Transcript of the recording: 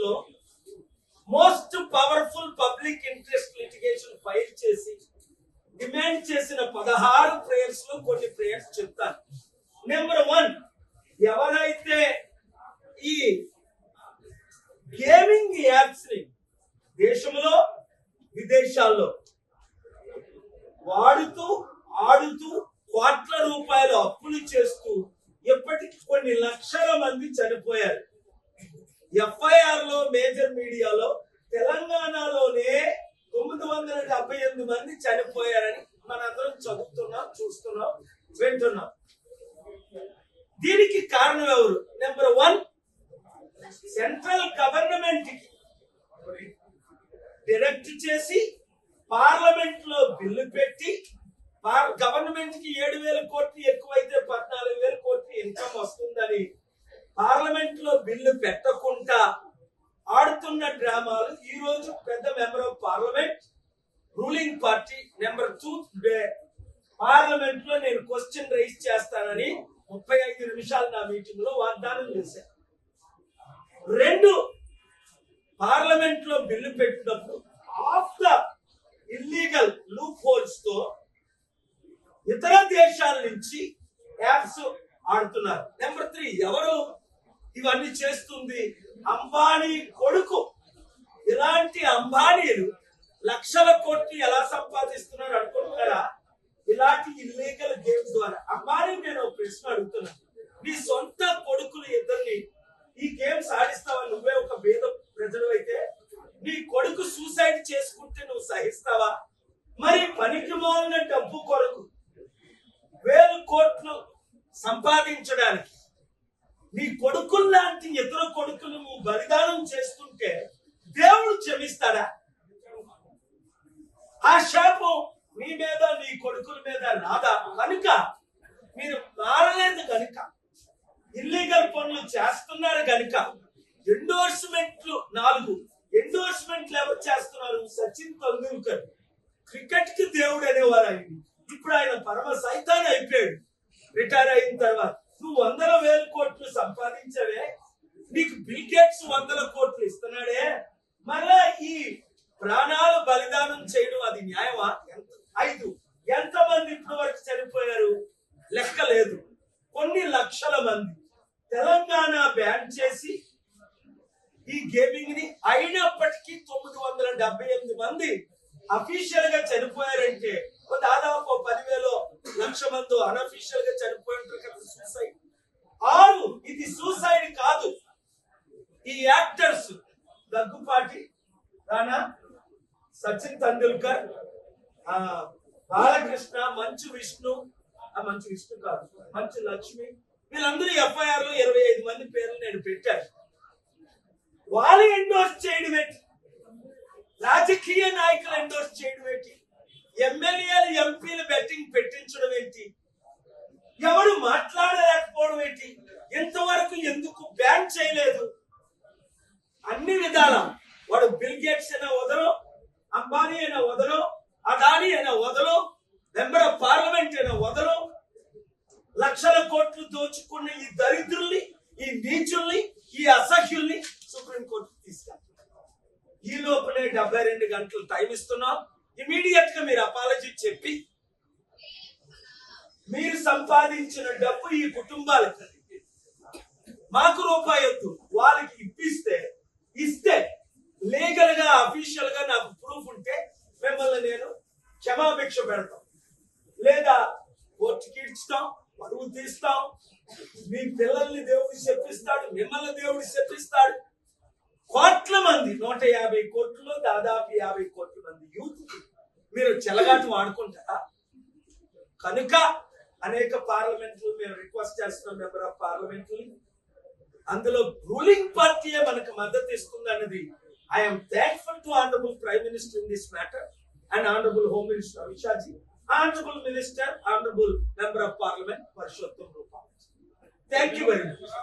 లో most powerful public interest litigation file చేసి demand చేసిన 16 ప్రేయర్స్ లో కొన్ని ప్రేయర్స్ చెప్తాను. నెంబర్ 1, ఎవరైతే ఈ గేమింగ్ యాప్స్ ని దేశంలో విదేశాల్లో వాడుతూ ఆడుతూ కోట్ల రూపాయలు అప్పులు చేస్తూ ఇప్పటికి కొన్ని లక్షల మంది చనిపోయారు. FIR లో మేజర్ మీడియాలో తెలంగాణలోనే 978 మంది చనిపోయారని మనందరం చదువుతున్నాం, చూస్తున్నాం, వింటున్నాం. దీనికి కారణం ఎవరు? నెంబర్ 1, సెంట్రల్ గవర్నమెంట్ కి డైరెక్ట్ చేసి పార్లమెంట్ లో బిల్లు పెట్టి గవర్నమెంట్ కి 7,000 కోట్లు ఎక్కువైతే 14,000 కోట్లు ఇన్కమ్ వస్తుందని పార్లమెంట్ లో బిల్లు పెట్టకుండా ఆడుతున్న డ్రామాలు ఈ రోజు పెద్ద member of parliament ruling party number 2 parliament లో నేను క్వశ్చన్ రైజ్ చేస్తానని 35 నిమిషాలు నా మీటింగ్ లో వాగ్దానం చేశాను. 2, పార్లమెంట్ లో బిల్లు పెట్టినప్పుడు of the illegal loop holes తో ఇతర దేశాల నుంచి యాప్స్ ఆడుతున్నారు. నెంబర్ 3, ఎవరు ఇవన్నీ చేస్తుంది? అంబానీ కొడుకు. ఇలాంటి అంబానీలు లక్షల కోట్లు ఎలా సంపాదిస్తున్నారు అనుకుంటున్నారా? ఇలాంటి ఇల్లీగల్ గేమ్స్ ద్వారా. అంబానీ నేను ప్రశ్న అడుగుతున్నాను, నీ సొంత కొడుకులు ఇద్దరిని ఈ గేమ్స్ ఆడిస్తావా? నువ్వే ఒక పేద ప్రజలు అయితే నీ కొడుకు సూసైడ్ చేసుకుంటే నువ్వు సహిస్తావా? మరి పనికి మాలిన డబ్బు కొరకు 1,000 కోట్లు సంపాదించడానికి నీ కొడుకులు లాంటి ఇతర కొడుకులు నువ్వు బలిదానం చేస్తుంటే దేవుడు క్షమిస్తాడా? ఆ శాపం నీ మీద నీ కొడుకుల మీద రాదా? కనుక మీరు మారలేదు కనుక, ఇల్లీగల్ పనులు చేస్తున్నారు కనుక ఎండోర్స్మెంట్లు 4 ఎండోర్స్మెంట్లు ఎవరు చేస్తున్నారు? సచిన్ తెండూల్కర్ క్రికెట్ కి దేవుడు అనేవారు ఆయన. ఇప్పుడు ఆయన పరమ సైతాన్ అయిపోయాడు రిటైర్ అయిన తర్వాత. నువ్వు 100,000 కోట్లు సంపాదించవే, నీకు బిల్ గేట్స్ 100 కోట్లు ఇస్తున్నాడే, మళ్ళా ఈ ప్రాణాలు బలిదానం చేయడం అది న్యాయమా? 5, ఎంతమంది ఇప్పటి వరకు చనిపోయారు? లెక్క లేదు, కొన్ని లక్షల మంది. తెలంగాణ బ్యాన్ చేసి ఈ గేమింగ్ ని అయినప్పటికీ 978 మంది అఫీషియల్ గా చనిపోయారంటే దాదాపు 10,000 లక్ష మంది అన్అఫీషియల్ గా చనిపోయి ఉంటారు కదా. సూసైడ్. 6, ఇది సూసైడ్ కాదు. ఈ యాక్టర్స్ దగ్గుపాటి రానా, సచిన్ తెండూల్కర్, బాలకృష్ణ, మంచు విష్ణు కాదు, మంచు లక్ష్మి, వీళ్ళందరూ FIR లో 25 మంది పేర్లు నేను పెట్టాను. వాళ్ళు ఎండోర్స్ చేయడం ఏంటి? రాజకీయ నాయకులు ఎండోర్స్ చేయడం ఏంటి? ఎమ్మెల్యేలు ఎంపీలు బెట్టింగ్ పెట్టించడం ఏంటి? ఎవరు మాట్లాడలేకపోవడం ఏంటి? ఇంతవరకు ఎందుకు బ్యాన్ చేయలేదు? అన్ని విధాల వాడు బిల్ గేట్స్ అయినా వదలో, అంబానీ అయినా వదలో, అదానీ అయినా వదలో, మెంబర్ ఆఫ్ పార్లమెంట్ అయినా వదలో, లక్షల కోట్లు దోచుకున్న ఈ దరిద్రుల్ని, ఈ నీచుల్ని, ఈ అసహ్యుల్ని సుప్రీంకోర్టు తీసుకెళ్తారు. ఈ లోపలే 72 గంటలు టైం ఇస్తున్నాం. ఇమీడియట్ గా మీరు అపాలజీ చెప్పి మీరు సంపాదించిన డబ్బు ఈ కుటుంబాలకి, మాకు రూపాయి వద్దు, వాళ్ళకి ఇస్తే లీగల్ గా అఫీషియల్ గా నాకు ప్రూఫ్ ఉంటే మిమ్మల్ని నేను క్షమాభిక్ష పెడతాం, లేదా కోర్టుకి ఇస్తాం, పరువు తీస్తాం. మీ పిల్లల్ని దేవుడు శపిస్తాడు, మిమ్మల్ని దేవుడు శపిస్తాడు. కోట్ల మంది, 150 కోట్లు, దాదాపు 50 కోట్ల మంది యూత్ మీరు చెలగాటు వాడుకుంటారా? కనుక అనేక పార్లమెంట్లు మేము రిక్వెస్ట్ చేస్తున్నాం, మెంబర్ ఆఫ్ పార్లమెంట్, అందులో రూలింగ్ పార్టీయే మనకు మద్దతు ఇస్తుంది అన్నది. I'm thankful to honourable prime minister in this matter and honourable home minister Amit Shah ji, honourable minister, honourable member of parliament Parshottam Rupal. Thank you very much.